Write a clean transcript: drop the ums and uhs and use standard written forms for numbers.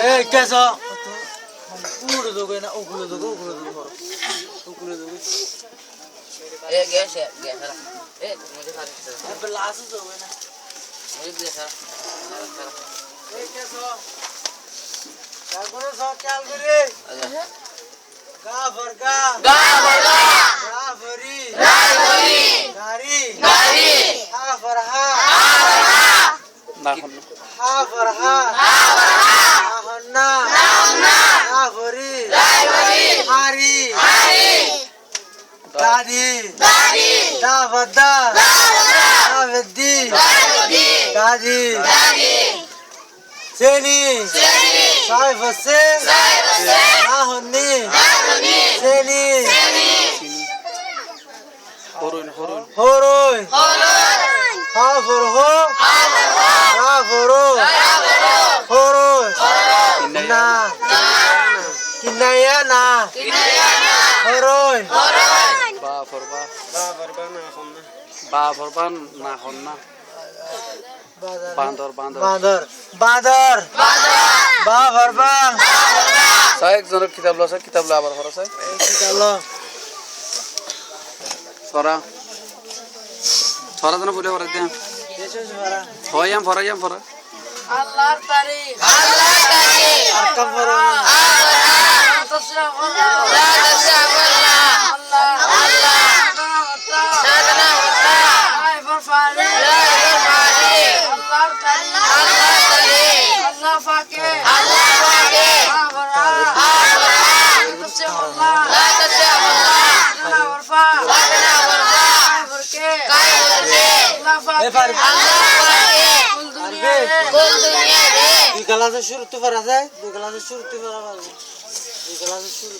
এই কেসো পুরো দোগে না ওগুলো দোগে ওগুলো দোগে ए गैस है गैस है ए मुझे खा दे अब लास्ट दोगे ना मुझे दे सर এই কেসো क्या करो सो क्या करे गा फरगा फरी गारी हा फरहा हा फरहा हन्ना हा फरी हारी दादी दा वद्दा दा वद्दी दादी सेनी साई फसे ना होनी सेनी होरोय हा फरहो रा फरो होरोय ना किनाया ना होरोय বান্দর बांदर बांदर बा भरबा সাই একজনের কিতাব লছে কিতাব লা আবার হরছে चलो সরা সরা জন্য বলে হরে দেন ये जरा হয়াম ফরা अल्लाह तारीफ कब भरो दुई गला से शुरू तो फरा जाए दुई गला से शुरू तो फरा